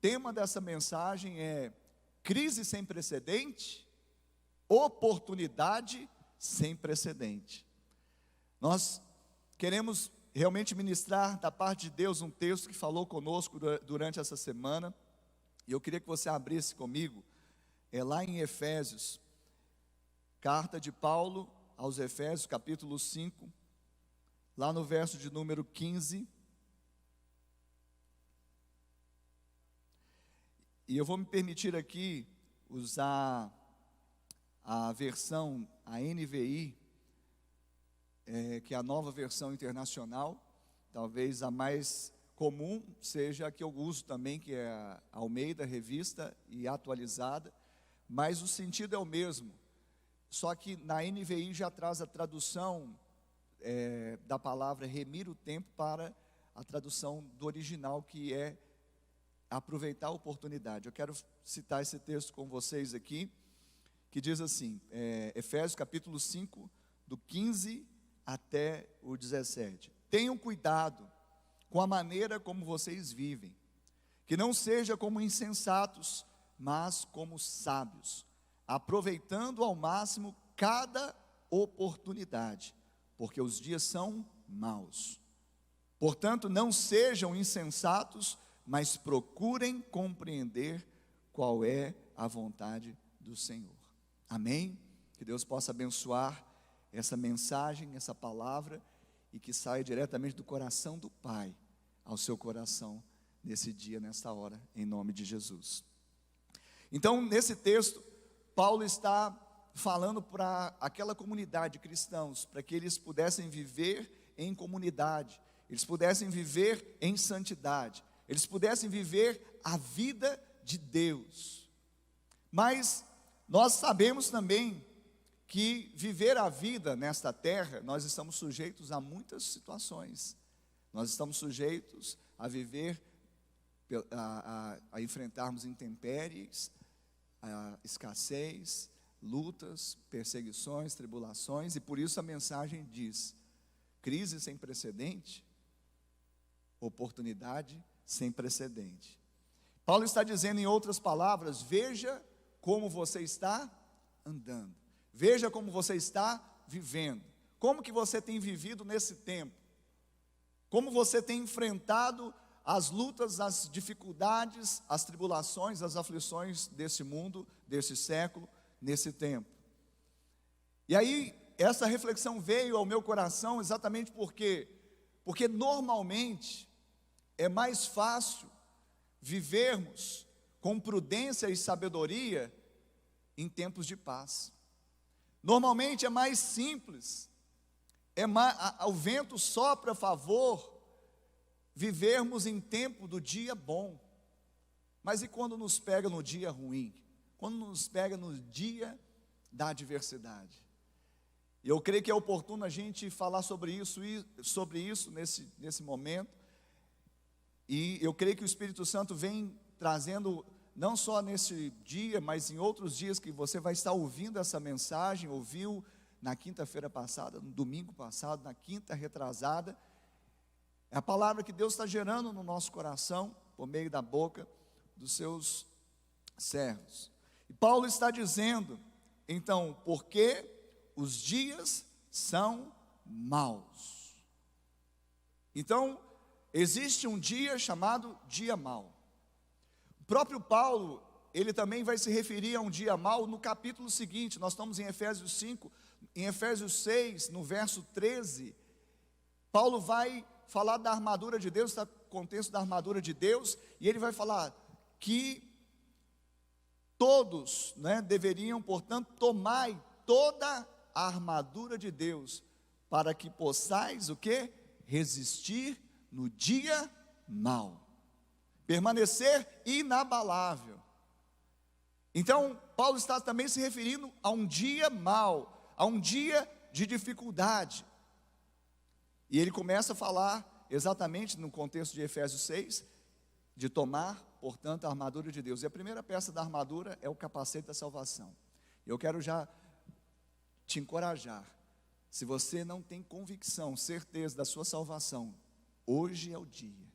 tema dessa mensagem é crise sem precedente, oportunidade sem precedente. Nós queremos realmente ministrar da parte de Deus um texto que falou conosco durante essa semana, e eu queria que você abrisse comigo, lá em Efésios, carta de Paulo aos Efésios, capítulo 5, lá no verso de número 15, e eu vou me permitir aqui usar a versão, a NVI, que é a nova versão internacional. Talvez a mais comum seja a que eu uso também, que é a Almeida, revista e atualizada, mas o sentido é o mesmo, só que na NVI já traz a tradução da palavra remir o tempo para a tradução do original, que é aproveitar a oportunidade. Eu quero citar esse texto com vocês aqui, que diz assim, Efésios capítulo 5, do 15 até o 17. Tenham cuidado com a maneira como vocês vivem, que não seja como insensatos, mas como sábios, aproveitando ao máximo cada oportunidade, porque os dias são maus. Portanto, não sejam insensatos, mas procurem compreender qual é a vontade do Senhor. Amém? Que Deus possa abençoar essa mensagem, essa palavra, e que saia diretamente do coração do Pai ao seu coração nesse dia, nessa hora, em nome de Jesus. Então, nesse texto, Paulo está falando para aquela comunidade de cristãos, para que eles pudessem viver em comunidade, eles pudessem viver em santidade, eles pudessem viver a vida de Deus. Mas nós sabemos também que viver a vida nesta terra, nós estamos sujeitos a muitas situações. Nós estamos sujeitos a viver, a enfrentarmos intempéries, a escassez, lutas, perseguições, tribulações, e por isso a mensagem diz: crise sem precedente, oportunidade sem precedente. Paulo está dizendo, em outras palavras, veja como você está andando, veja como você está vivendo, como que você tem vivido nesse tempo, como você tem enfrentado as lutas, as dificuldades, as tribulações, as aflições desse mundo, desse século, nesse tempo. E aí, essa reflexão veio ao meu coração exatamente porque normalmente é mais fácil vivermos com prudência e sabedoria em tempos de paz. Normalmente é mais simples, o vento sopra a favor, vivermos em tempo do dia bom. Mas e quando nos pega no dia ruim? Quando nos pega no dia da adversidade? E eu creio que é oportuno a gente falar sobre isso nesse momento. E eu creio que o Espírito Santo vem trazendo, não só nesse dia, mas em outros dias que você vai estar ouvindo essa mensagem, ouviu na quinta-feira passada, no domingo passado, na quinta retrasada. É a palavra que Deus está gerando no nosso coração, por meio da boca dos seus servos. E Paulo está dizendo, então, porque os dias são maus. Então, existe um dia chamado dia mau. O próprio Paulo, ele também vai se referir a um dia mau no capítulo seguinte. Nós estamos em Efésios 5, em Efésios 6, no verso 13, Paulo vai falar da armadura de Deus, está no contexto da armadura de Deus, e ele vai falar que todos, deveriam, portanto, tomai toda a armadura de Deus, para que possais o quê? Resistir no dia mau, permanecer inabalável. Então, Paulo está também se referindo a um dia mau, a um dia de dificuldade. E ele começa a falar exatamente no contexto de Efésios 6, de tomar, portanto, a armadura de Deus. E a primeira peça da armadura é o capacete da salvação. Eu quero já te encorajar. Se você não tem convicção, certeza da sua salvação, hoje é o dia.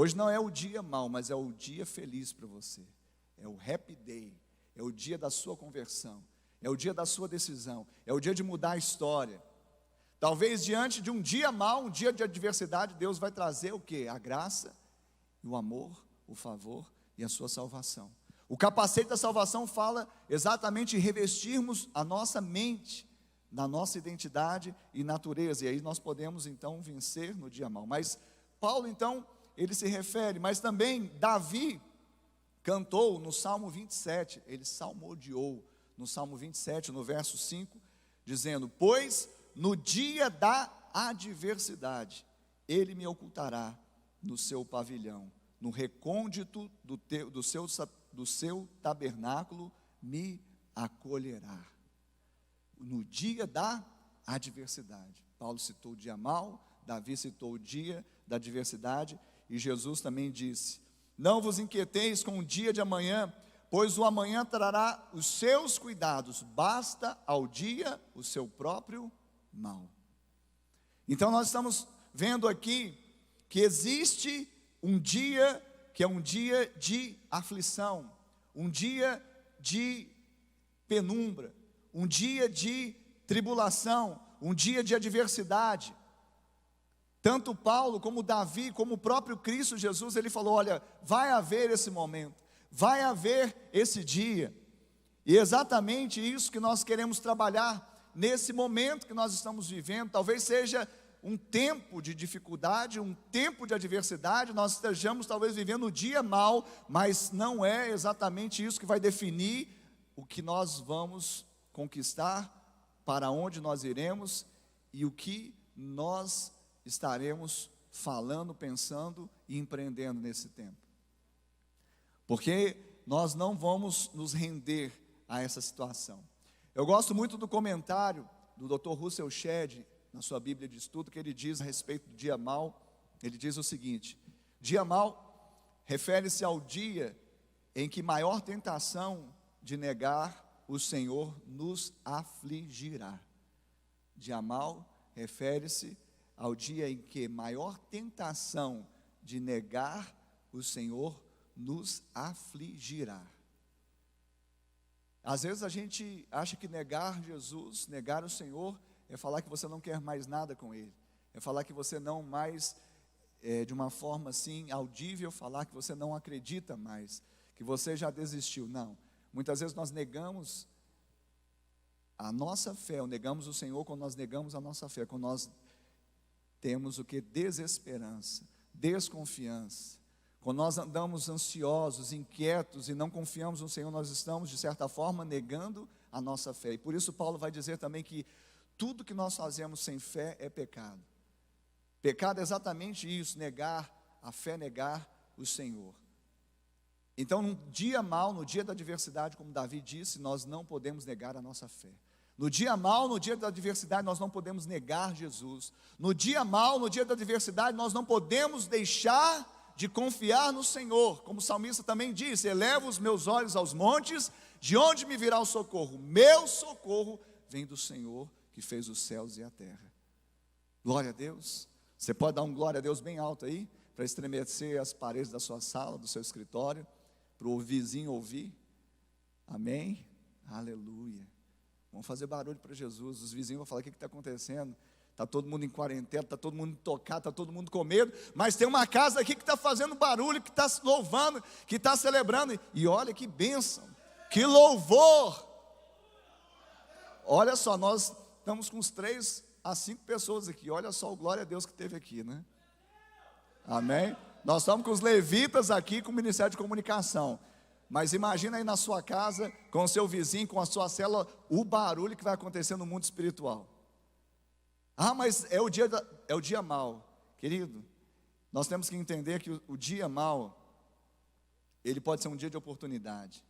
Hoje não é o dia mau, mas é o dia feliz para você. É o happy day, é o dia da sua conversão, é o dia da sua decisão, é o dia de mudar a história. Talvez diante de um dia mau, um dia de adversidade, Deus vai trazer o quê? A graça, o amor, o favor e a sua salvação. O capacete da salvação fala exatamente em revestirmos a nossa mente na nossa identidade e natureza, e aí nós podemos então vencer no dia mau. Mas Paulo então, ele se refere, mas também Davi cantou no Salmo 27, ele salmodiou no Salmo 27, no verso 5, dizendo: pois no dia da adversidade, ele me ocultará no seu pavilhão, no recôndito do seu tabernáculo me acolherá. No dia da adversidade. Paulo citou o dia mau, Davi citou o dia da adversidade, e Jesus também disse: não vos inquieteis com o dia de amanhã, pois o amanhã trará os seus cuidados, basta ao dia o seu próprio mal. Então nós estamos vendo aqui que existe um dia que é um dia de aflição, um dia de penumbra, um dia de tribulação, um dia de adversidade. Tanto Paulo como Davi, como o próprio Cristo Jesus, ele falou: olha, vai haver esse momento, vai haver esse dia. E é exatamente isso que nós queremos trabalhar nesse momento que nós estamos vivendo. Talvez seja um tempo de dificuldade, um tempo de adversidade, nós estejamos talvez vivendo um dia mau, mas não é exatamente isso que vai definir o que nós vamos conquistar, para onde nós iremos e o que nós estaremos falando, pensando e empreendendo nesse tempo. Porque nós não vamos nos render a essa situação. Eu gosto muito do comentário do Dr. Russell Shedd, na sua Bíblia de Estudo, que ele diz a respeito do dia mau. Ele diz o seguinte: dia mau refere-se ao dia em que maior tentação de negar o Senhor nos afligirá. Dia mau refere-se ao dia em que maior tentação de negar o Senhor nos afligirá. Às vezes a gente acha que negar Jesus, negar o Senhor, é falar que você não quer mais nada com Ele, é falar que você não mais, de uma forma assim, audível, falar que você não acredita mais, que você já desistiu. Não, muitas vezes nós negamos a nossa fé, ou negamos o Senhor quando nós negamos a nossa fé, quando nós temos o que? Desesperança, desconfiança. Quando nós andamos ansiosos, inquietos e não confiamos no Senhor, nós estamos de certa forma negando a nossa fé. E por isso Paulo vai dizer também que tudo que nós fazemos sem fé é pecado. Pecado é exatamente isso, negar a fé, negar o Senhor. Então, num dia mau, no dia da adversidade, como Davi disse, nós não podemos negar a nossa fé. No dia mau, no dia da adversidade, nós não podemos negar Jesus. No dia mau, no dia da adversidade, nós não podemos deixar de confiar no Senhor. Como o salmista também disse: elevo os meus olhos aos montes, de onde me virá o socorro? Meu socorro vem do Senhor, que fez os céus e a terra. Glória a Deus. Você pode dar um glória a Deus bem alto aí, para estremecer as paredes da sua sala, do seu escritório, para o vizinho ouvir. Amém? Aleluia. Vamos fazer barulho para Jesus. Os vizinhos vão falar: o que está acontecendo? Está todo mundo em quarentena, está todo mundo tocado, está todo mundo com medo, mas tem uma casa aqui que está fazendo barulho, que está louvando, que está celebrando. E olha que bênção, que louvor. Olha só, nós estamos com uns 3 a 5 pessoas aqui. Olha só o glória a Deus que teve aqui, né? Amém? Nós estamos com os levitas aqui, com o Ministério de Comunicação. Mas imagina aí na sua casa, com o seu vizinho, com a sua célula, o barulho que vai acontecer no mundo espiritual. Ah, mas é o dia mau. Querido, nós temos que entender que o dia mau, ele pode ser um dia de oportunidade.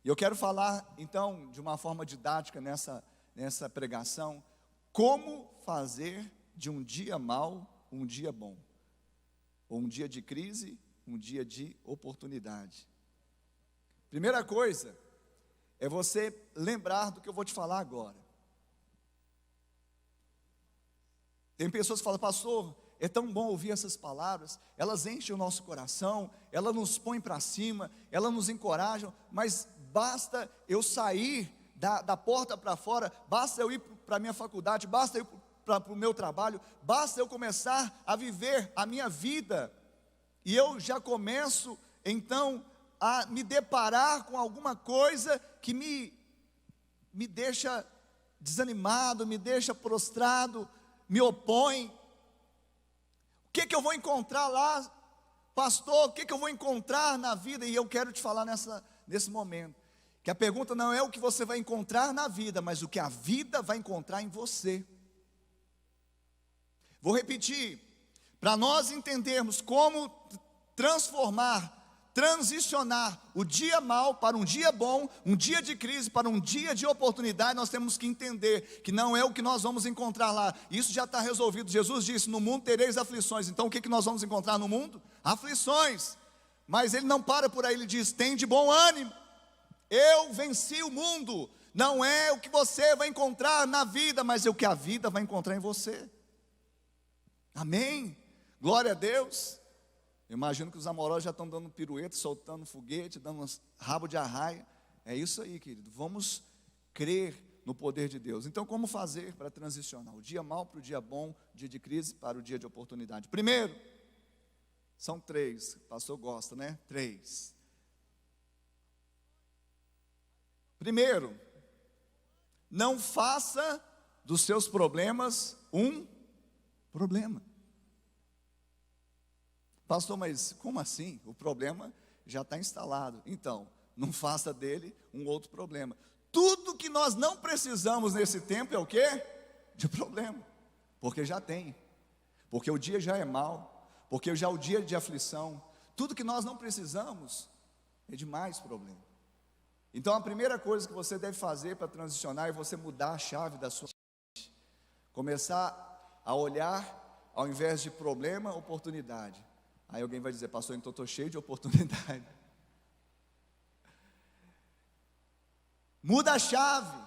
E eu quero falar, então, de uma forma didática nessa pregação, como fazer de um dia mau um dia bom. Ou um dia de crise, um dia de oportunidade. Primeira coisa, é você lembrar do que eu vou te falar agora. Tem pessoas que falam: pastor, é tão bom ouvir essas palavras, elas enchem o nosso coração, elas nos põem para cima, elas nos encorajam, mas basta eu sair da porta para fora, basta eu ir para a minha faculdade, basta eu ir para o meu trabalho, basta eu começar a viver a minha vida, e eu já começo então a me deparar com alguma coisa que me deixa desanimado, me deixa prostrado, me opõe. O que eu vou encontrar lá, pastor? O que eu vou encontrar na vida? E eu quero te falar nesse momento, que a pergunta não é o que você vai encontrar na vida, mas o que a vida vai encontrar em você. Vou repetir, para nós entendermos como transicionar o dia mau para um dia bom, um dia de crise para um dia de oportunidade, nós temos que entender que não é o que nós vamos encontrar lá, isso já está resolvido. Jesus disse: no mundo tereis aflições. Então o que nós vamos encontrar no mundo? Aflições. Mas ele não para por aí, ele diz: tem de bom ânimo, eu venci o mundo. Não é o que você vai encontrar na vida, mas é o que a vida vai encontrar em você. Amém? Glória a Deus. Eu imagino que os amorosos já estão dando pirueta, soltando foguete, dando rabo de arraia. É isso aí, querido. Vamos crer no poder de Deus. Então, como fazer para transicionar o dia mau para o dia bom, o dia de crise para o dia de oportunidade? Primeiro, são 3, o pastor gosta, né? 3. Primeiro, não faça dos seus problemas um problema. Pastor, mas como assim? O problema já está instalado. Então, não faça dele um outro problema. Tudo que nós não precisamos nesse tempo é o quê? De problema. Porque já tem. Porque o dia já é mau. Porque já é o dia de aflição. Tudo que nós não precisamos é de mais problema. Então, a primeira coisa que você deve fazer para transicionar é você mudar a chave da sua mente. Começar a olhar, ao invés de problema, oportunidade. Aí alguém vai dizer: pastor, então estou cheio de oportunidade. Muda a chave.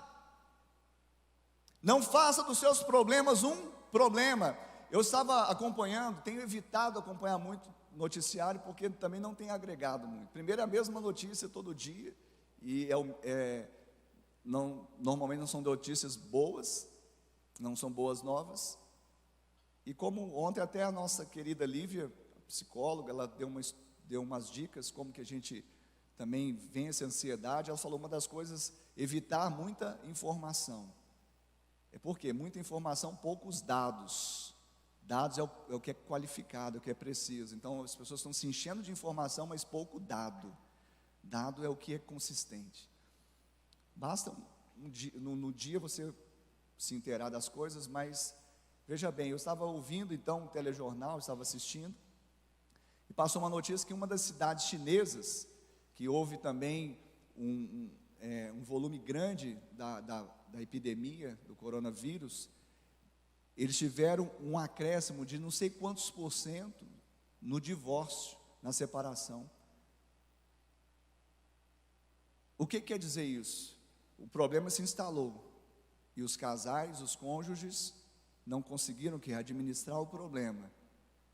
Não faça dos seus problemas um problema. Eu estava acompanhando, tenho evitado acompanhar muito noticiário, porque também não tem agregado muito. Primeiro, é a mesma notícia todo dia, e normalmente não são notícias boas, não são boas novas. E como ontem até a nossa querida Lívia, psicóloga, ela deu umas dicas como que a gente também vence a ansiedade. Ela falou: uma das coisas, evitar muita informação. É porque muita informação, poucos dados. Dados é o que é qualificado, é o que é preciso. Então as pessoas estão se enchendo de informação, mas pouco dado. Dado é o que é consistente. Basta no dia você se inteirar das coisas, mas veja bem, eu estava ouvindo então um telejornal, estava assistindo, e passou uma notícia que uma das cidades chinesas, que houve também um volume grande da epidemia do coronavírus, eles tiveram um acréscimo de não sei quantos % no divórcio, na separação. O que quer dizer isso? O problema se instalou, e os casais, os cônjuges, não conseguiram administrar o problema.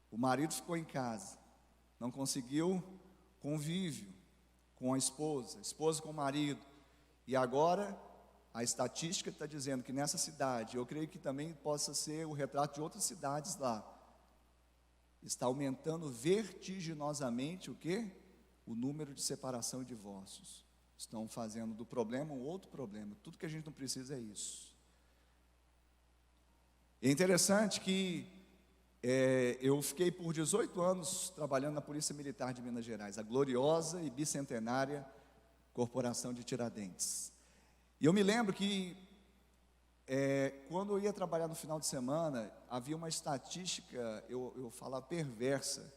O marido ficou em casa, não conseguiu convívio com a esposa com o marido, e agora a estatística está dizendo que nessa cidade, eu creio que também possa ser o retrato de outras cidades lá, está aumentando vertiginosamente o quê? O número de separação e divórcios. Estão fazendo do problema um outro problema. Tudo que a gente não precisa é isso. É interessante que eu fiquei por 18 anos trabalhando na Polícia Militar de Minas Gerais, a gloriosa e bicentenária Corporação de Tiradentes. E eu me lembro que quando eu ia trabalhar no final de semana, havia uma estatística, eu falava perversa,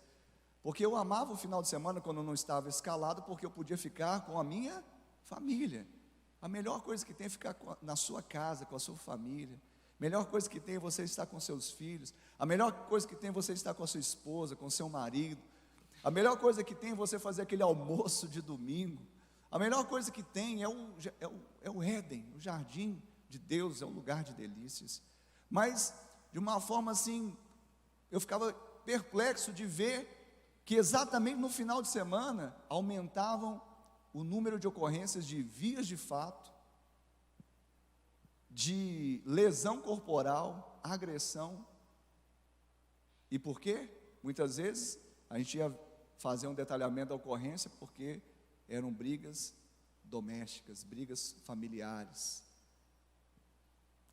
porque eu amava o final de semana quando eu não estava escalado, porque eu podia ficar com a minha família. A melhor coisa que tem é ficar na sua casa, com a sua família. A melhor coisa que tem é você estar com seus filhos. A melhor coisa que tem é você estar com a sua esposa, com o seu marido. A melhor coisa que tem é você fazer aquele almoço de domingo. A melhor coisa que tem é o Éden, o jardim de Deus, é um lugar de delícias. Mas, de uma forma assim, eu ficava perplexo de ver que exatamente no final de semana aumentavam o número de ocorrências de vias de fato, de lesão corporal, agressão. E por quê? Muitas vezes a gente ia fazer um detalhamento da ocorrência porque eram brigas domésticas, brigas familiares.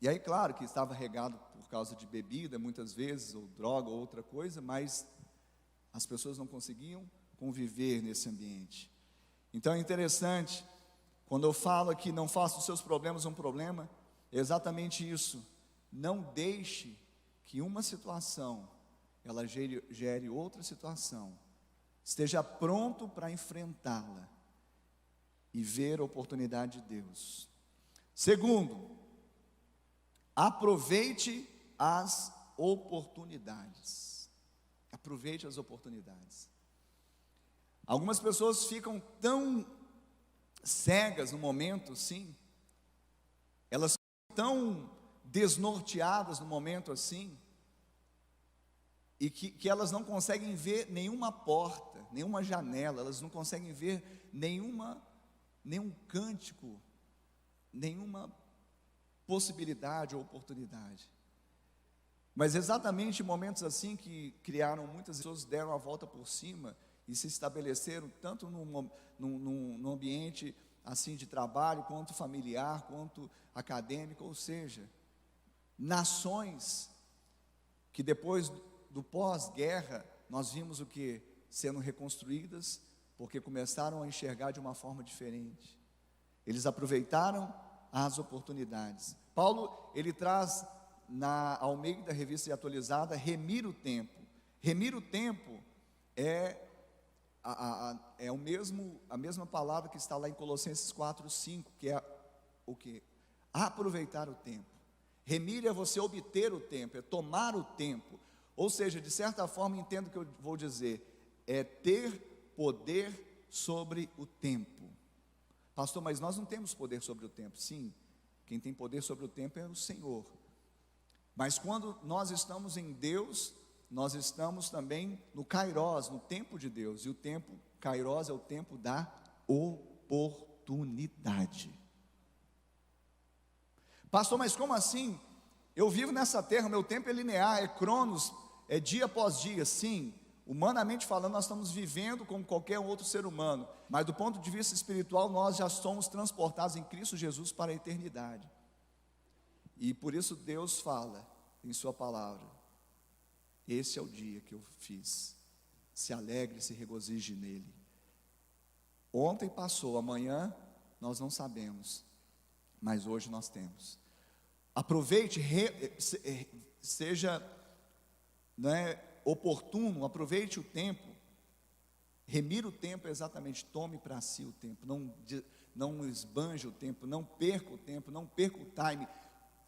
E aí, claro que estava regado por causa de bebida, muitas vezes, ou droga, ou outra coisa, mas as pessoas não conseguiam conviver nesse ambiente. Então é interessante, quando eu falo aqui, não faça os seus problemas um problema, é exatamente isso. Não deixe que uma situação, ela gere outra situação. Esteja pronto para enfrentá-la e ver a oportunidade de Deus. Segundo, aproveite as oportunidades. Aproveite as oportunidades. Algumas pessoas ficam tão cegas no momento, sim. Elas ficam tão desnorteadas no momento assim, e que elas não conseguem ver nenhuma porta, nenhuma janela, elas não conseguem ver nenhum cântico, nenhuma possibilidade ou oportunidade. Mas exatamente em momentos assim que criaram, muitas pessoas deram a volta por cima e se estabeleceram tanto num ambiente assim de trabalho, quanto familiar, quanto acadêmico, ou seja, nações que depois do pós-guerra, nós vimos o que? Sendo reconstruídas, porque começaram a enxergar de uma forma diferente. Eles aproveitaram as oportunidades. Paulo, ele traz na Almeida, revista atualizada, remir o tempo. Remir o tempo é a mesma palavra que está lá em Colossenses 4:5, que é o que? Aproveitar o tempo. Remir é você obter o tempo, é tomar o tempo. Ou seja, de certa forma, entendo o que eu vou dizer, é ter poder sobre o tempo. Pastor, mas nós não temos poder sobre o tempo. Sim, quem tem poder sobre o tempo é o Senhor. Mas quando nós estamos em Deus, nós estamos também no Kairos, no tempo de Deus. E o tempo, Kairos, é o tempo da oportunidade. Pastor, mas como assim? Eu vivo nessa terra, meu tempo é linear, é cronos, é dia após dia. Sim, humanamente falando, nós estamos vivendo como qualquer outro ser humano. Mas do ponto de vista espiritual, nós já somos transportados em Cristo Jesus para a eternidade. E por isso Deus fala em sua palavra: esse é o dia que eu fiz, se alegre, se regozije nele. Ontem passou, amanhã nós não sabemos, mas hoje nós temos. Aproveite, seja oportuno, aproveite o tempo. Remir o tempo é exatamente, tome para si o tempo, não esbanje o tempo, não perca o tempo, não perca o time.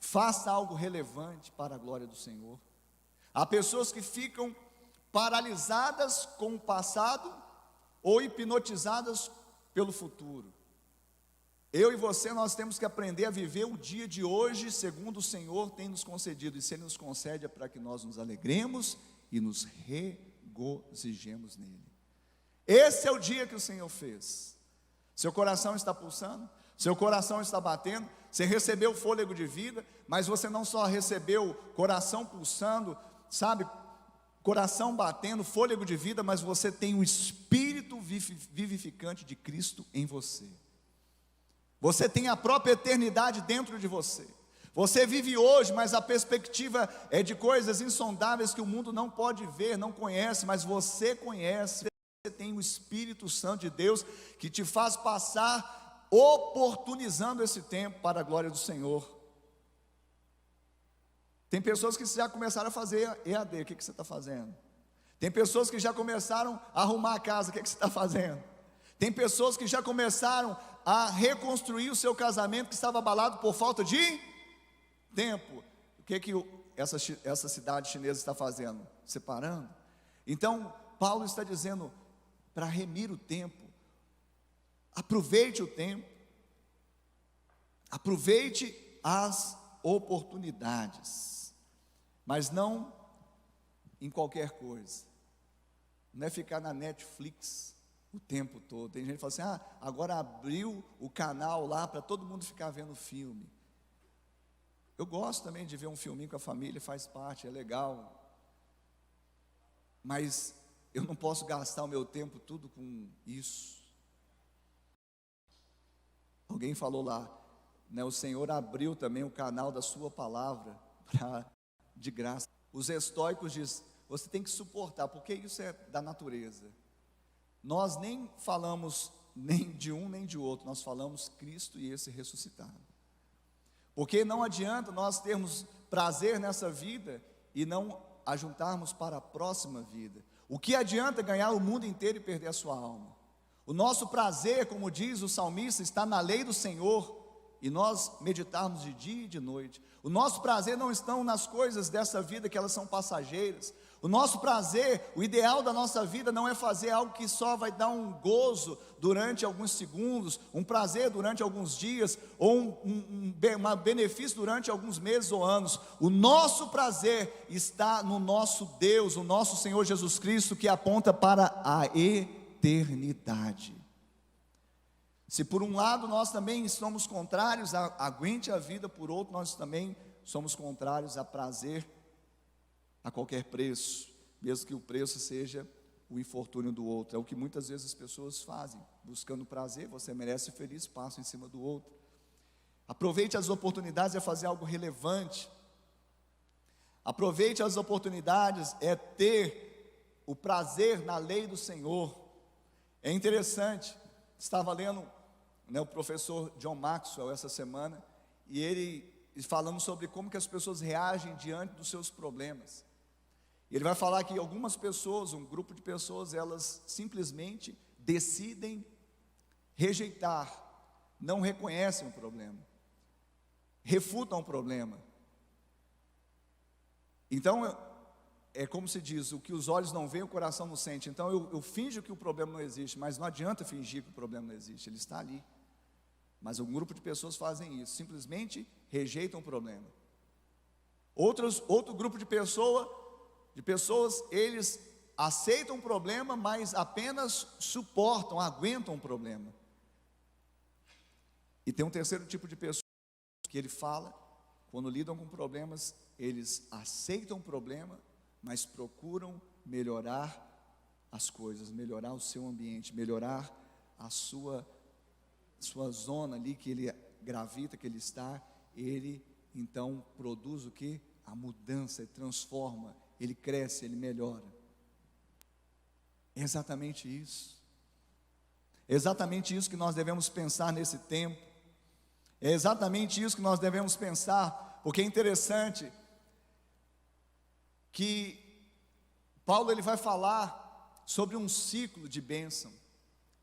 Faça algo relevante para a glória do Senhor. Há pessoas que ficam paralisadas com o passado ou hipnotizadas pelo futuro. Eu e você, nós temos que aprender a viver o dia de hoje segundo o Senhor tem nos concedido. E se Ele nos concede é para que nós nos alegremos e nos regozijemos nele. Esse é o dia que o Senhor fez. Seu coração está pulsando, seu coração está batendo, você recebeu fôlego de vida, mas você não só recebeu coração pulsando, sabe, coração batendo, fôlego de vida, mas você tem o Espírito vivificante de Cristo em você. Você tem a própria eternidade dentro de você. Você vive hoje, mas a perspectiva é de coisas insondáveis que o mundo não pode ver, não conhece, mas você conhece. Você tem o Espírito Santo de Deus que te faz passar oportunizando esse tempo para a glória do Senhor. Tem pessoas que já começaram a fazer EAD, o que você está fazendo? Tem pessoas que já começaram a arrumar a casa, o que você está fazendo? Tem pessoas que já começaram a reconstruir o seu casamento que estava abalado por falta de tempo. O que essa cidade chinesa está fazendo? Separando. Então, Paulo está dizendo para remir o tempo. Aproveite o tempo. Aproveite as oportunidades. Mas não em qualquer coisa. Não é ficar na Netflix o tempo todo. Tem gente que fala assim, agora abriu o canal lá para todo mundo ficar vendo filme. Eu gosto também de ver um filminho com a família, faz parte, é legal. Mas eu não posso gastar o meu tempo tudo com isso. Alguém falou lá, né, o Senhor abriu também o canal da sua palavra de graça. Os estoicos dizem, você tem que suportar, porque isso é da natureza. Nós nem falamos nem de um nem de outro, nós falamos Cristo e esse ressuscitado. Porque não adianta nós termos prazer nessa vida e não ajuntarmos para a próxima vida. O que adianta ganhar o mundo inteiro e perder a sua alma? O nosso prazer, como diz o salmista, está na lei do Senhor, e nós meditarmos de dia e de noite. O nosso prazer não está nas coisas dessa vida, que elas são passageiras. O nosso prazer, o ideal da nossa vida não é fazer algo que só vai dar um gozo durante alguns segundos, um prazer durante alguns dias, ou um benefício durante alguns meses ou anos. O nosso prazer está no nosso Deus, o nosso Senhor Jesus Cristo, que aponta para a eternidade. Se por um lado nós também somos contrários a aguente a vida, por outro nós também somos contrários a prazer a qualquer preço, mesmo que o preço seja o infortúnio do outro. É o que muitas vezes as pessoas fazem, buscando prazer. Você merece feliz, passo em cima do outro. Aproveite as oportunidades de fazer algo relevante. Aproveite as oportunidades é ter o prazer na lei do Senhor. É interessante, estava lendo, né, o professor John Maxwell essa semana, e ele falando sobre como que as pessoas reagem diante dos seus problemas. Ele vai falar que algumas pessoas, um grupo de pessoas, elas simplesmente decidem rejeitar, não reconhecem o problema, refutam o problema. Então, é como se diz, o que os olhos não veem, o coração não sente. Então eu finjo que o problema não existe, mas não adianta fingir que o problema não existe, ele está ali. Mas um grupo de pessoas fazem isso, simplesmente rejeitam o problema. Outro grupo de pessoas, eles aceitam o problema, mas apenas suportam, aguentam o problema. E tem um terceiro tipo de pessoa que ele fala, quando lidam com problemas, eles aceitam o problema, mas procuram melhorar as coisas, melhorar o seu ambiente, melhorar a sua zona ali que ele gravita, que ele está. Ele então produz o que? A mudança, ele transforma, ele cresce, ele melhora. É exatamente isso. É exatamente isso que nós devemos pensar nesse tempo. É exatamente isso que nós devemos pensar, porque é interessante que Paulo ele vai falar sobre um ciclo de bênção.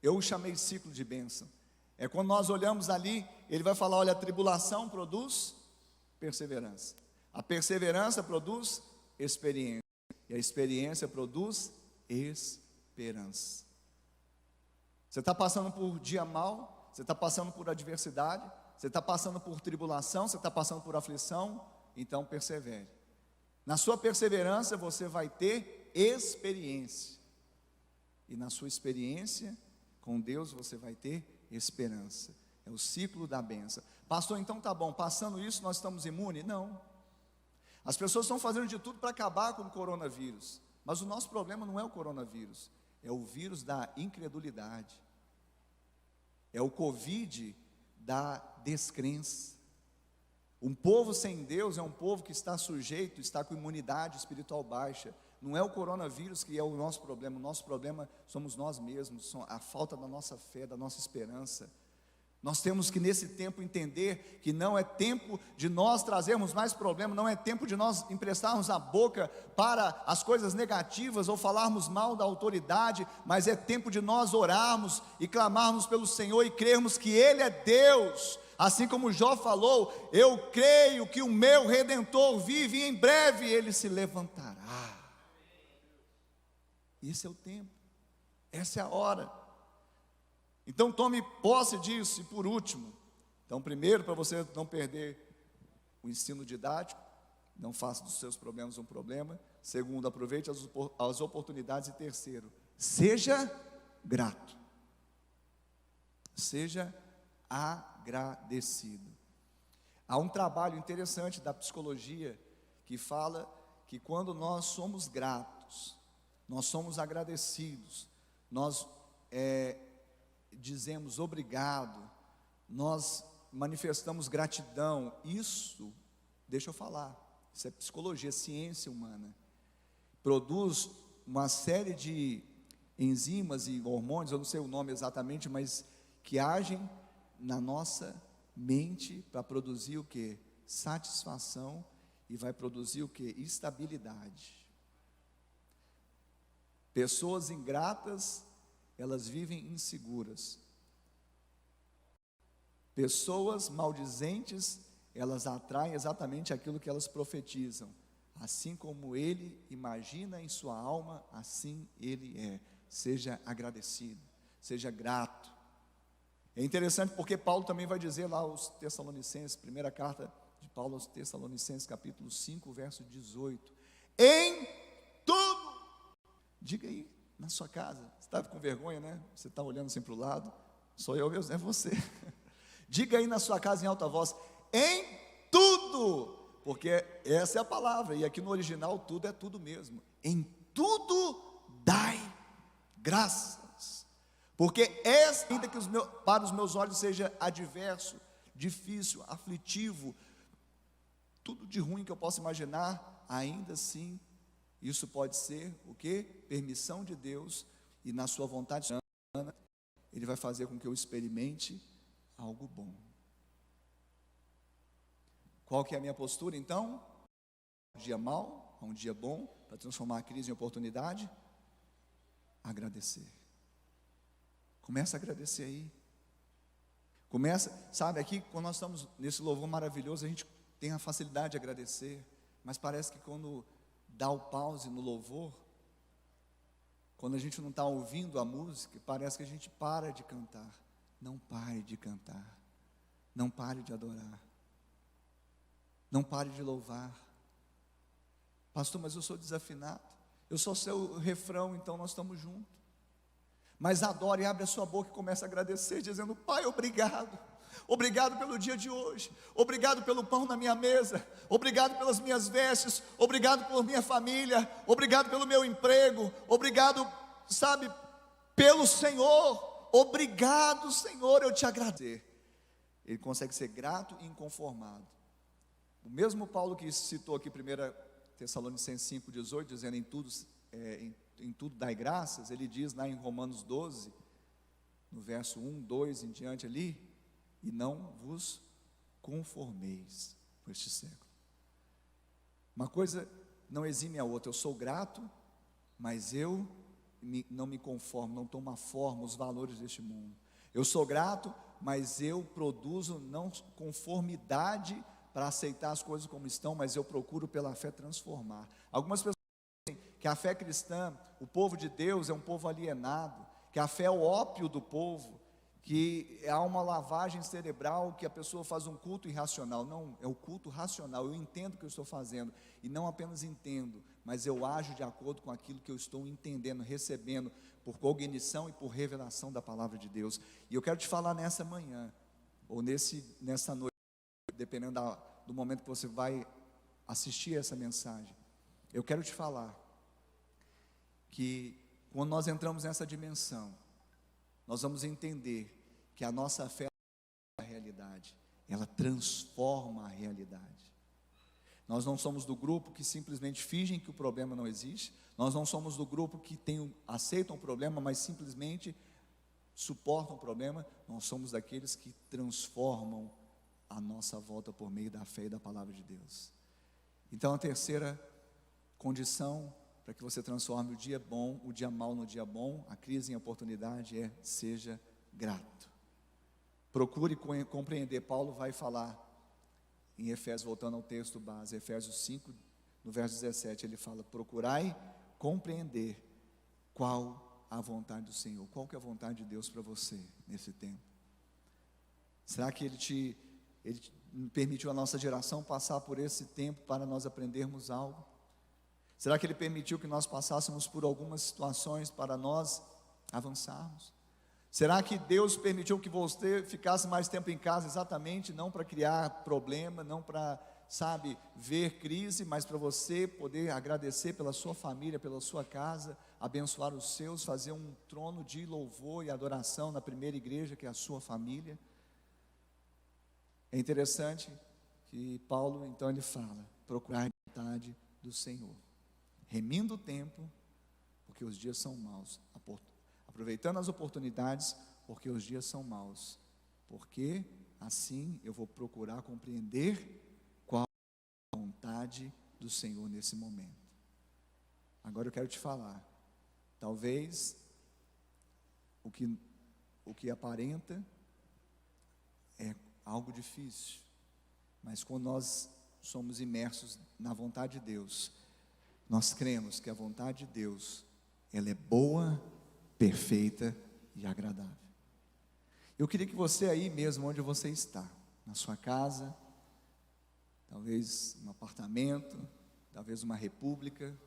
Eu o chamei de ciclo de bênção. É quando nós olhamos ali, ele vai falar, olha, a tribulação produz perseverança. A perseverança produz experiência. E a experiência produz esperança. Você está passando por dia mau, você está passando por adversidade, você está passando por tribulação, você está passando por aflição, então persevere. Na sua perseverança você vai ter experiência. E na sua experiência com Deus você vai ter esperança. É o ciclo da bênção. Pastor, então tá bom, passando isso nós estamos imunes? Não. As pessoas estão fazendo de tudo para acabar com o coronavírus. Mas o nosso problema não é o coronavírus, é o vírus da incredulidade. É o Covid da descrença. Um povo sem Deus é um povo que está sujeito, está com imunidade espiritual baixa. Não é o coronavírus que é o nosso problema somos nós mesmos, a falta da nossa fé, da nossa esperança. Nós temos que nesse tempo entender que não é tempo de nós trazermos mais problemas, não é tempo de nós emprestarmos a boca para as coisas negativas ou falarmos mal da autoridade, mas é tempo de nós orarmos e clamarmos pelo Senhor e crermos que Ele é Deus. Assim como Jó falou, eu creio que o meu Redentor vive e em breve Ele se levantará. Esse é o tempo, essa é a hora. Então tome posse disso. E por último, então primeiro, para você não perder o ensino didático, não faça dos seus problemas um problema. Segundo, aproveite as oportunidades. E terceiro, seja grato. Seja agradecido. Há um trabalho interessante da psicologia que fala que quando nós somos gratos, nós somos agradecidos, nós dizemos obrigado, nós manifestamos gratidão. Isso, deixa eu falar, isso é psicologia, ciência humana. Produz uma série de enzimas e hormônios, eu não sei o nome exatamente, mas que agem na nossa mente para produzir o que? Satisfação, e vai produzir o que? Estabilidade. Pessoas ingratas, elas vivem inseguras. Pessoas maldizentes, elas atraem exatamente aquilo que elas profetizam. Assim como ele imagina em sua alma, assim ele é. Seja agradecido, seja grato. É interessante porque Paulo também vai dizer lá aos Tessalonicenses, primeira carta de Paulo aos Tessalonicenses, capítulo 5, verso 18. Em tudo, diga aí na sua casa, você está com vergonha, né? Você está olhando assim para o lado, sou eu mesmo, é você. Diga aí na sua casa em alta voz, em tudo, porque essa é a palavra, e aqui no original tudo é tudo mesmo. Em tudo dai graças, porque ainda que para os meus olhos seja adverso, difícil, aflitivo, tudo de ruim que eu possa imaginar, ainda assim, isso pode ser o que? Permissão de Deus, e na sua vontade, Ele vai fazer com que eu experimente algo bom. Qual que é a minha postura então? Um dia mau, um dia bom, para transformar a crise em oportunidade? Agradecer. Começa a agradecer aí. Começa, sabe, aqui quando nós estamos nesse louvor maravilhoso, a gente tem a facilidade de agradecer, mas parece que quando dá o pause no louvor, quando a gente não está ouvindo a música, parece que a gente para de cantar. Não pare de cantar, não pare de adorar, não pare de louvar. Pastor, mas eu sou desafinado, eu só sei o refrão, então nós estamos juntos. Mas adore e abre a sua boca e comece a agradecer, dizendo: Pai, obrigado. Obrigado pelo dia de hoje, obrigado pelo pão na minha mesa, obrigado pelas minhas vestes, obrigado por minha família, obrigado pelo meu emprego, obrigado, sabe, pelo Senhor, obrigado Senhor, eu te agradeço. Ele consegue ser grato e inconformado. O mesmo Paulo que citou aqui 1 Tessalonicenses 5,18, dizendo em tudo dai graças, ele diz lá em Romanos 12, no verso 1, 2 em diante ali: e não vos conformeis com este século. Uma coisa não exime a outra. Eu sou grato, mas eu não me conformo, não tomo a forma, os valores deste mundo. Eu sou grato, mas eu produzo não conformidade para aceitar as coisas como estão, mas eu procuro pela fé transformar. Algumas pessoas dizem que a fé cristã, o povo de Deus é um povo alienado, que a fé é o ópio do povo, que há uma lavagem cerebral, que a pessoa faz um culto irracional. Não, é o culto racional. Eu entendo o que eu estou fazendo, e não apenas entendo, mas eu ajo de acordo com aquilo que eu estou entendendo, recebendo, por cognição e por revelação da palavra de Deus. E eu quero te falar nessa manhã, ou nessa noite, dependendo do momento que você vai assistir essa mensagem, eu quero te falar, que quando nós entramos nessa dimensão, nós vamos entender que a nossa fé é a realidade, ela transforma a realidade. Nós não somos do grupo que simplesmente fingem que o problema não existe, nós não somos do grupo que aceitam o problema, mas simplesmente suportam o problema. Nós somos daqueles que transformam a nossa volta por meio da fé e da palavra de Deus. Então a terceira condição para que você transforme o dia bom, o dia mau no dia bom, a crise em oportunidade, seja grato. Procure compreender. Paulo vai falar em Efésios, voltando ao texto base, Efésios 5, no verso 17, ele fala: procurai compreender qual a vontade do Senhor. Qual que é a vontade de Deus para você nesse tempo? Será que Ele permitiu a nossa geração passar por esse tempo para nós aprendermos algo? Será que Ele permitiu que nós passássemos por algumas situações para nós avançarmos? Será que Deus permitiu que você ficasse mais tempo em casa exatamente não para criar problema, não para, ver crise, mas para você poder agradecer pela sua família, pela sua casa, abençoar os seus, fazer um trono de louvor e adoração na primeira igreja, que é a sua família? É interessante que Paulo, então, ele fala: procurar a vontade do Senhor, remindo o tempo, porque os dias são maus, aproveitando as oportunidades, porque os dias são maus, porque assim eu vou procurar compreender qual é a vontade do Senhor nesse momento. Agora eu quero te falar, talvez o que aparenta é algo difícil, mas quando nós somos imersos na vontade de Deus, nós cremos que a vontade de Deus, ela é boa, perfeita e agradável. Eu queria que você aí mesmo, onde você está, na sua casa, talvez um apartamento, talvez uma república,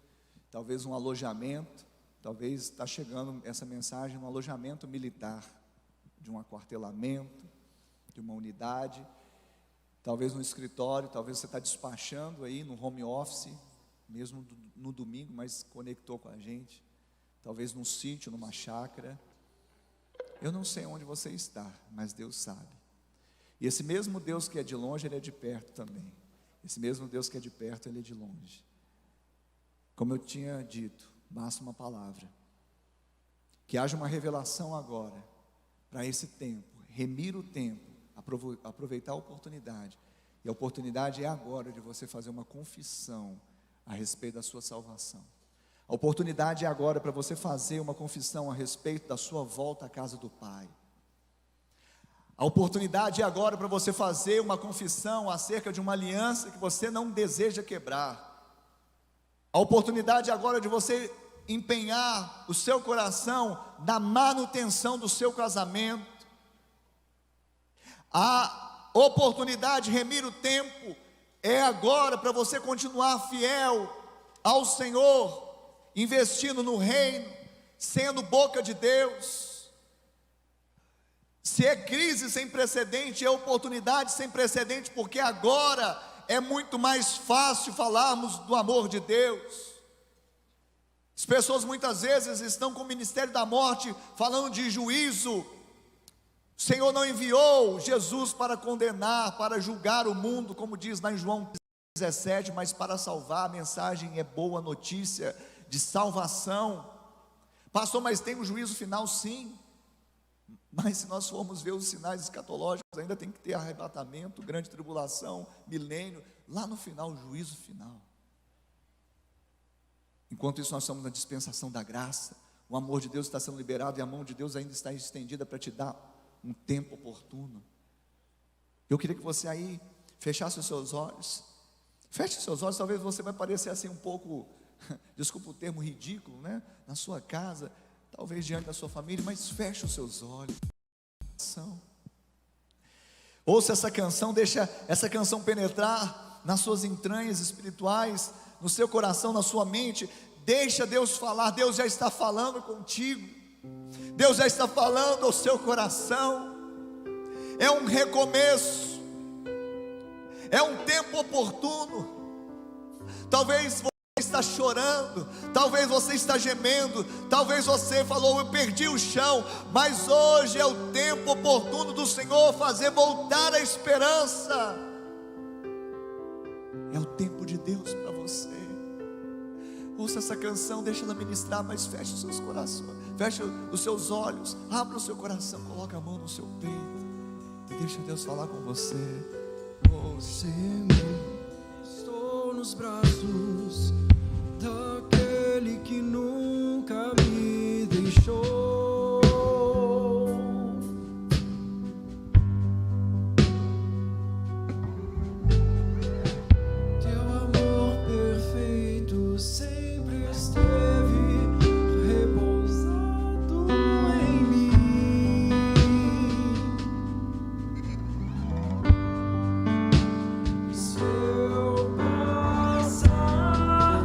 talvez um alojamento, talvez está chegando essa mensagem no alojamento militar, de um aquartelamento, de uma unidade, talvez no escritório, talvez você está despachando aí no home office, mesmo no domingo, mas conectou com a gente, talvez num sítio, numa chácara. Eu não sei onde você está, mas Deus sabe. E esse mesmo Deus que é de longe, Ele é de perto também. Esse mesmo Deus que é de perto, Ele é de longe. Como eu tinha dito, basta uma palavra, que haja uma revelação agora, para esse tempo, remir o tempo, aproveitar a oportunidade. E a oportunidade é agora de você fazer uma confissão a respeito da sua salvação. A oportunidade é agora para você fazer uma confissão a respeito da sua volta à casa do Pai. A oportunidade é agora para você fazer uma confissão acerca de uma aliança que você não deseja quebrar. A oportunidade é agora de você empenhar o seu coração na manutenção do seu casamento. A oportunidade de remir o tempo é agora para você continuar fiel ao Senhor, investindo no reino, sendo boca de Deus. Se é crise sem precedente, é oportunidade sem precedente, porque agora é muito mais fácil falarmos do amor de Deus. As pessoas muitas vezes estão com o ministério da morte, falando de juízo. O Senhor não enviou Jesus para condenar, para julgar o mundo, como diz lá em João 17, mas para salvar. A mensagem é boa notícia de salvação. Pastor, mas tem um juízo final? Sim, mas se nós formos ver os sinais escatológicos, ainda tem que ter arrebatamento, grande tribulação, milênio, lá no final, o juízo final. Enquanto isso, nós estamos na dispensação da graça, o amor de Deus está sendo liberado, e a mão de Deus ainda está estendida para te dar um tempo oportuno. Eu queria que você aí fechasse os seus olhos. Feche os seus olhos. Talvez você vai parecer assim um pouco, desculpa o termo, ridículo, né? Na sua casa, talvez diante da sua família, mas feche os seus olhos. Ouça essa canção, deixa essa canção penetrar nas suas entranhas espirituais, no seu coração, na sua mente. Deixa Deus falar. Deus já está falando contigo, Deus já está falando ao seu coração. É um recomeço, é um tempo oportuno. Talvez você está chorando, talvez você está gemendo, talvez você falou: eu perdi o chão, mas hoje é o tempo oportuno do Senhor fazer voltar a esperança. É o tempo de Deus para você. Ouça essa canção, deixa ela ministrar, mas feche os seus corações, feche os seus olhos, abra o seu coração, coloque a mão no seu peito e deixa Deus falar com você. Você me estou nos braços daquele que nunca me deixou. Teu amor perfeito sempre esteve repousado em mim. Se eu passar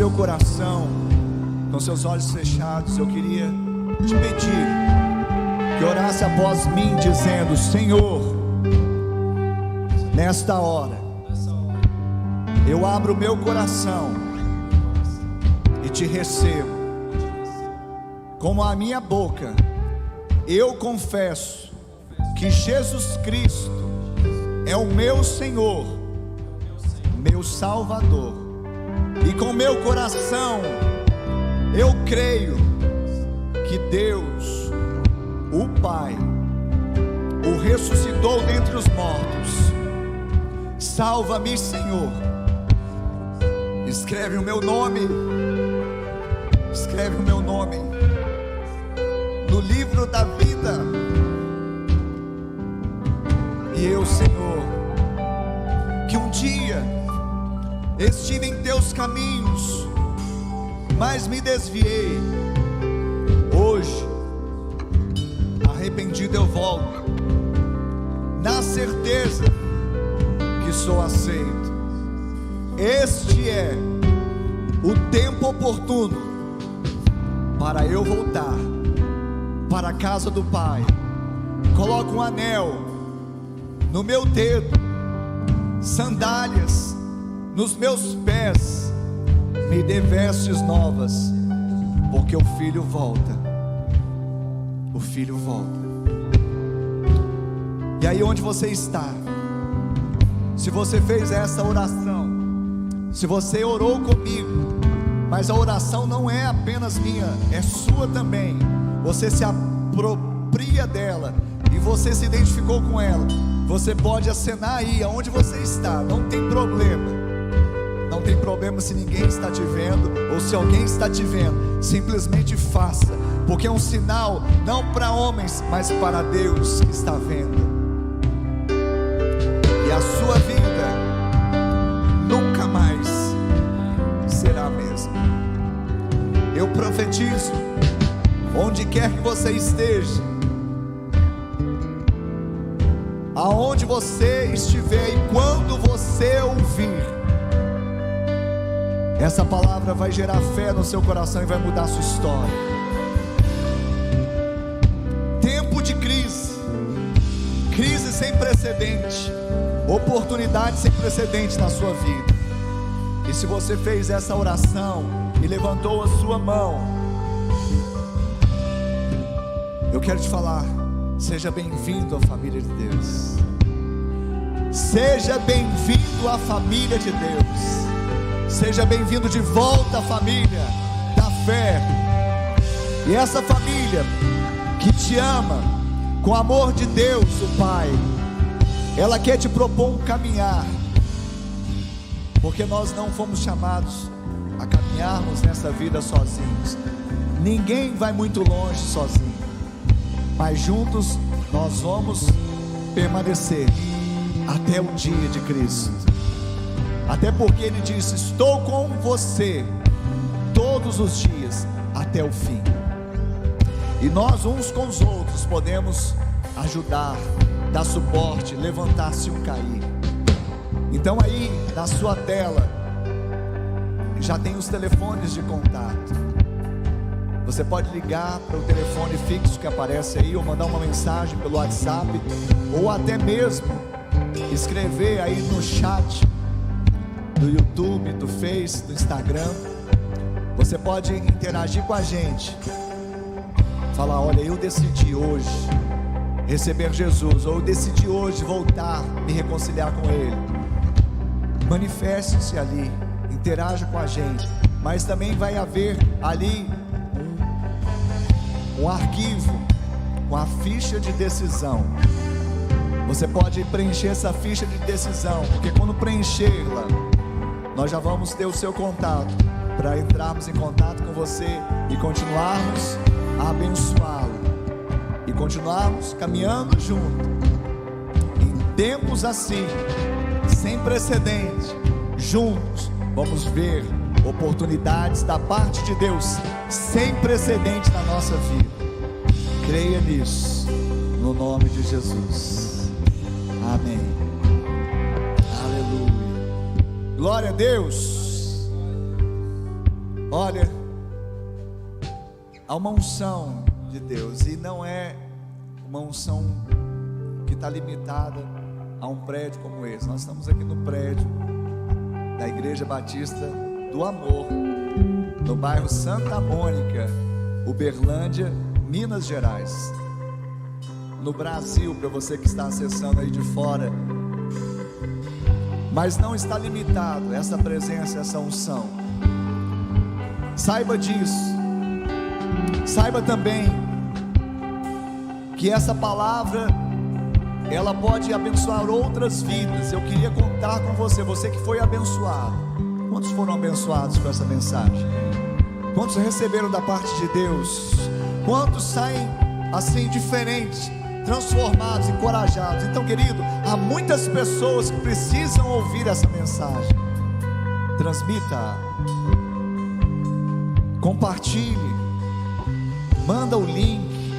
seu coração, com seus olhos fechados, eu queria te pedir que orasse após mim, dizendo: Senhor, nesta hora, eu abro o meu coração e te recebo. Com a minha boca, eu confesso que Jesus Cristo é o meu Senhor, meu Salvador, e com meu coração eu creio que Deus, o Pai, o ressuscitou dentre os mortos. Salva-me, Senhor. Escreve o meu nome no livro da vida. E eu, Senhor, que um dia estive em teus caminhos, mas me desviei. Hoje, arrependido eu volto, na certeza que sou aceito. Este é o tempo oportuno para eu voltar para a casa do Pai. Coloco um anel no meu dedo, sandálias nos meus pés, me dê vestes novas, porque o Filho volta. O Filho volta. E aí onde você está, se você fez essa oração, se você orou comigo, mas a oração não é apenas minha, é sua também, você se apropria dela e você se identificou com ela, você pode acenar aí aonde você está, não tem problema. Não tem problema se ninguém está te vendo ou se alguém está te vendo. Simplesmente faça, porque é um sinal não para homens, mas para Deus que está vendo. E a sua vida nunca mais será a mesma. Eu profetizo, onde quer que você esteja, aonde você estiver e quando você ouvir, essa palavra vai gerar fé no seu coração e vai mudar a sua história. Tempo de crise, crise sem precedente, oportunidade sem precedente na sua vida. E se você fez essa oração e levantou a sua mão, eu quero te falar: seja bem-vindo à família de Deus. Seja bem-vindo à família de Deus. Seja bem-vindo de volta à família da fé. E essa família que te ama com amor de Deus, o Pai, ela quer te propor um caminhar, porque nós não fomos chamados a caminharmos nessa vida sozinhos. Ninguém vai muito longe sozinho, mas juntos nós vamos permanecer até o dia de Cristo. Até porque Ele disse: estou com você todos os dias até o fim. E nós uns com os outros podemos ajudar, dar suporte, levantar se um cair. Então aí na sua tela já tem os telefones de contato. Você pode ligar para o telefone fixo que aparece aí, ou mandar uma mensagem pelo WhatsApp, ou até mesmo escrever aí no chat do YouTube, do Face, do Instagram. Você pode interagir com a gente, falar: olha, eu decidi hoje receber Jesus, ou eu decidi hoje voltar, me reconciliar com Ele. Manifeste-se ali, interaja com a gente. Mas também vai haver ali um arquivo com a ficha de decisão. Você pode preencher essa ficha de decisão, porque quando preencherla, nós já vamos ter o seu contato, para entrarmos em contato com você e continuarmos a abençoá-lo, e continuarmos caminhando junto. Em tempos assim, sem precedente, juntos vamos ver oportunidades da parte de Deus sem precedente na nossa vida. Creia nisso, no nome de Jesus. Amém. Aleluia. Glória a Deus. Olha, há uma unção de Deus, e não é uma unção que está limitada a um prédio como esse. Nós estamos aqui no prédio da Igreja Batista do Amor, no bairro Santa Mônica, Uberlândia, Minas Gerais, no Brasil, para você que está acessando aí de fora. Mas não está limitado essa presença, essa unção. Saiba disso. Saiba também que essa palavra, ela pode abençoar outras vidas. Eu queria contar com você, você que foi abençoado. Quantos foram abençoados com essa mensagem? Quantos receberam da parte de Deus? Quantos saem assim diferentes, transformados, encorajados? Então, querido, há muitas pessoas que precisam ouvir essa mensagem. Transmita, compartilhe, manda o link.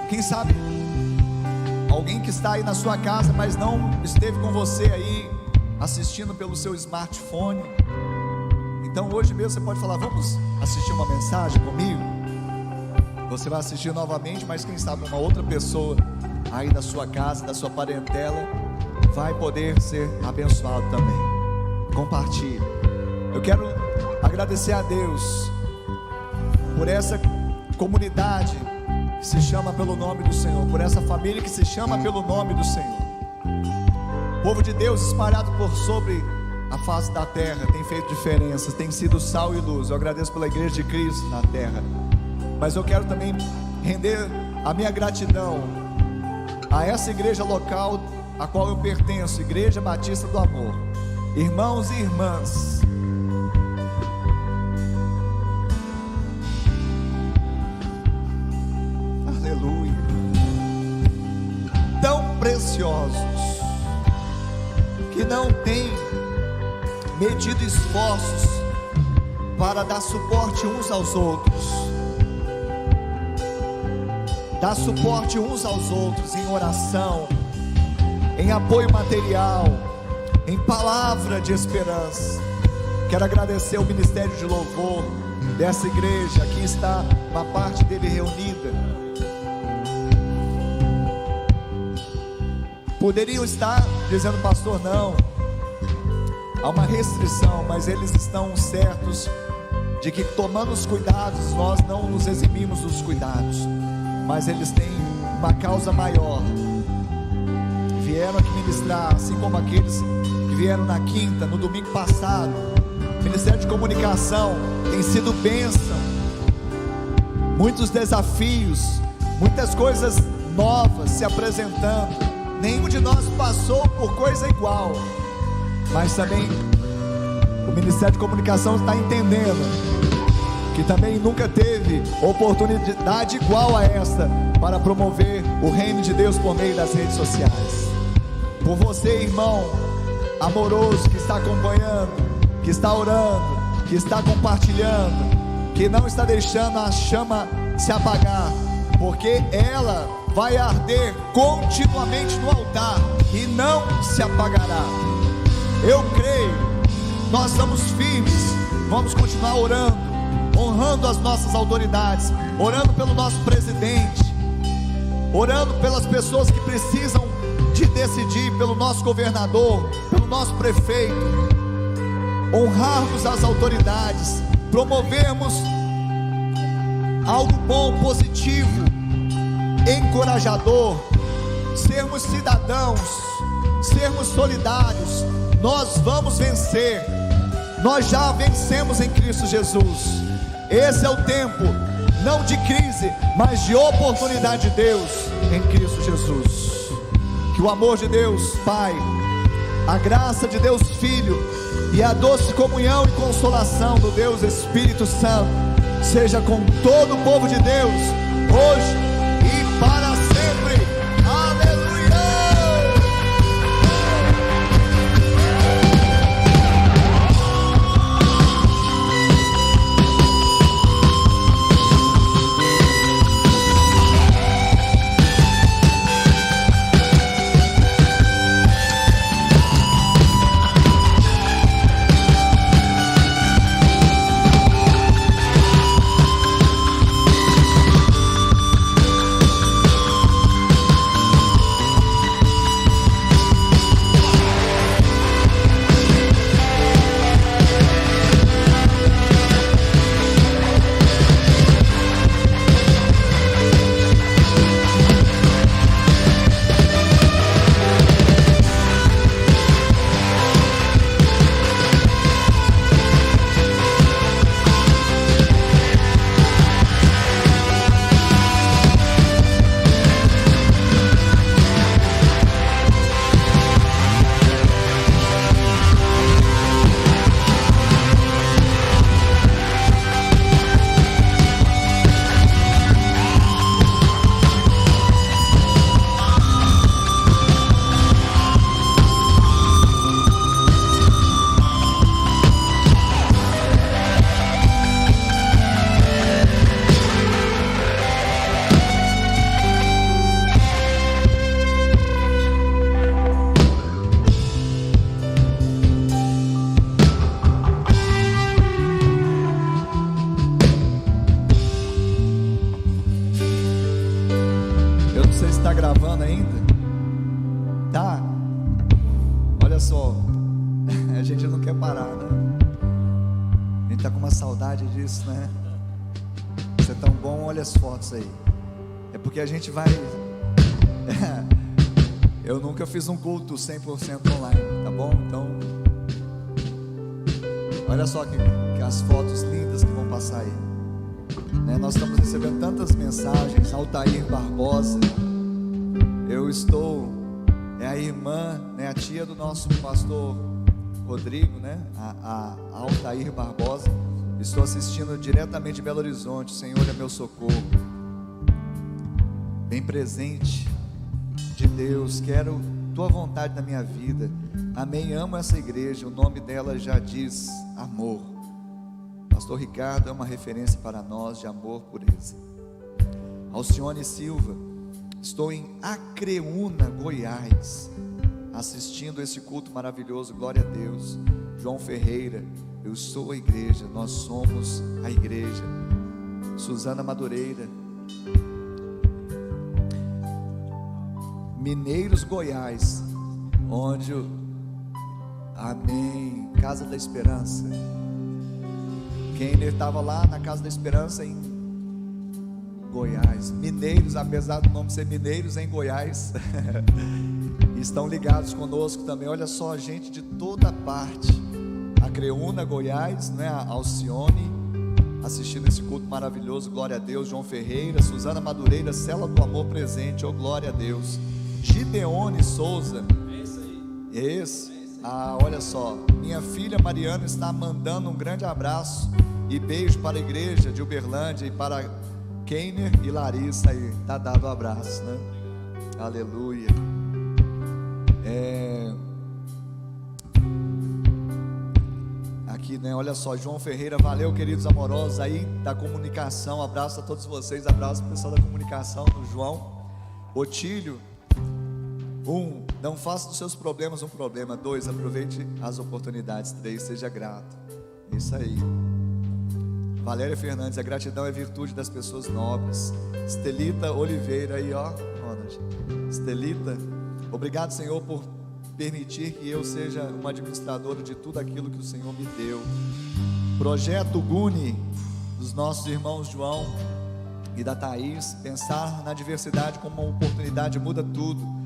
Quem sabe alguém que está aí na sua casa, mas não esteve com você aí assistindo pelo seu smartphone. Então hoje mesmo você pode falar: vamos assistir uma mensagem comigo? Você vai assistir novamente, mas quem sabe uma outra pessoa aí da sua casa, da sua parentela, vai poder ser abençoado também. Compartilhe. Eu quero agradecer a Deus por essa comunidade que se chama pelo nome do Senhor, por essa família que se chama pelo nome do Senhor. Povo de Deus espalhado por sobre a face da terra, tem feito diferença, tem sido sal e luz. Eu agradeço pela Igreja de Cristo na terra, mas eu quero também render a minha gratidão a essa igreja local a qual eu pertenço, Igreja Batista do Amor. Irmãos e irmãs, aleluia, tão preciosos, que não têm medido esforços para dar suporte uns aos outros, dar suporte uns aos outros em oração, em apoio material, em palavra de esperança. Quero agradecer o ministério de louvor dessa igreja. Aqui está uma parte dele reunida. Poderiam estar dizendo: pastor, não, há uma restrição, mas eles estão certos de que, tomando os cuidados, nós não nos eximimos dos cuidados, mas eles têm uma causa maior. Vieram aqui ministrar, assim como aqueles que vieram na quinta, no domingo passado. O Ministério de Comunicação tem sido bênção, muitos desafios, muitas coisas novas se apresentando. Nenhum de nós passou por coisa igual, mas também o Ministério de Comunicação está entendendo que também nunca teve oportunidade igual a esta para promover o reino de Deus por meio das redes sociais. Por você, irmão amoroso, que está acompanhando, que está orando, que está compartilhando, que não está deixando a chama se apagar, porque ela vai arder continuamente no altar e não se apagará. Eu creio, nós estamos firmes, vamos continuar orando, honrando as nossas autoridades, orando pelo nosso presidente, orando pelas pessoas que precisam de decidir, pelo nosso governador, pelo nosso prefeito, honrarmos as autoridades, promovermos algo bom, positivo, encorajador, sermos cidadãos, sermos solidários. Nós vamos vencer, nós já vencemos em Cristo Jesus. Esse é o tempo, não de crise, mas de oportunidade de Deus em Cristo Jesus. Que o amor de Deus Pai, a graça de Deus Filho e a doce comunhão e consolação do Deus Espírito Santo seja com todo o povo de Deus, hoje e para sempre. Aleluia! sei se está gravando ainda. Tá? Olha só, a gente não quer parar, né? A gente tá com uma saudade disso, né? Isso é tão bom, olha as fotos aí. É porque a gente vai... Eu nunca fiz um culto 100% online, tá bom? Então, olha só que as fotos lindas que vão passar aí, né? Nós estamos recebendo tantas mensagens. Altair Barbosa, eu estou, é a irmã, né, a tia do nosso pastor Rodrigo, né? A Altair Barbosa. Estou assistindo diretamente de Belo Horizonte. Senhor é meu socorro, bem presente de Deus, quero tua vontade na minha vida. Amém. Amo essa igreja, o nome dela já diz amor. Pastor Ricardo é uma referência para nós de amor, pureza. Alcione Silva, estou em Acreúna, Goiás, assistindo esse culto maravilhoso, glória a Deus. João Ferreira, eu sou a igreja, nós somos a igreja. Suzana Madureira, Mineiros, Goiás, onde amém, Casa da Esperança. Kenner estava lá na Casa da Esperança em Goiás. Mineiros, apesar do nome ser Mineiros, em Goiás, estão ligados conosco também. Olha só, gente de toda parte. Acreúna, Goiás, né? A Alcione assistindo esse culto maravilhoso, glória a Deus. João Ferreira, Suzana Madureira, Cela do Amor presente, oh glória a Deus. Gideone Souza, é isso aí. Esse, olha só, minha filha Mariana está mandando um grande abraço e beijo para a igreja de Uberlândia e para Kenner e Larissa aí, tá dado um abraço, né? Aleluia. Aqui, né? Olha só, João Ferreira, valeu, queridos amorosos aí da comunicação, abraço a todos vocês, abraço para o pessoal da comunicação, do João. Otílio, não faça dos seus problemas um problema. 2, aproveite as oportunidades. 3, seja grato. Isso aí. Valéria Fernandes, a gratidão é virtude das pessoas nobres. Estelita Oliveira aí, ó, Ronald. Estelita, obrigado, Senhor, por permitir que eu seja um administrador de tudo aquilo que o Senhor me deu. Projeto Guni, dos nossos irmãos João e da Thaís, pensar na diversidade como uma oportunidade muda tudo.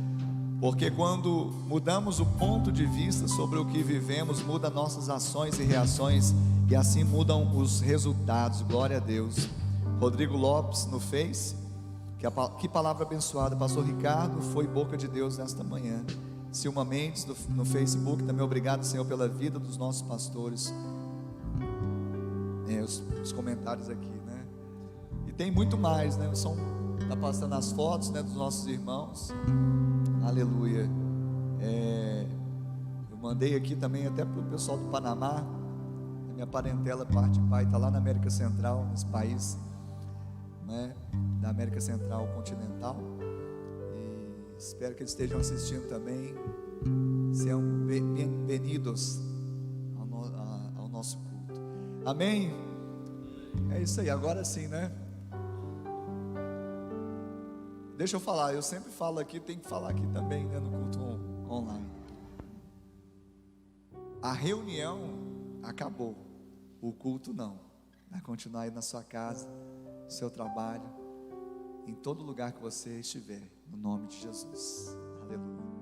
Porque quando mudamos o ponto de vista sobre o que vivemos, muda nossas ações e reações, e assim mudam os resultados, glória a Deus. Rodrigo Lopes no Face, que palavra abençoada. Pastor Ricardo foi boca de Deus nesta manhã. Silma Mendes no Facebook, também obrigado, Senhor, pela vida dos nossos pastores. Os comentários aqui, né? E tem muito mais, né? Está passando as fotos, né, dos nossos irmãos. Aleluia. Eu mandei aqui também até para o pessoal do Panamá. A minha parentela, parte de pai, está lá na América Central, nesse país, né, da América Central continental. E espero que eles estejam assistindo também. Sejam bem-vindos ao nosso culto. Amém? É isso aí, agora sim, né? Deixa eu falar, eu sempre falo aqui, tem que falar aqui também, né, no culto online. A reunião acabou, o culto não. Vai continuar aí na sua casa, no seu trabalho, em todo lugar que você estiver, no nome de Jesus. Aleluia.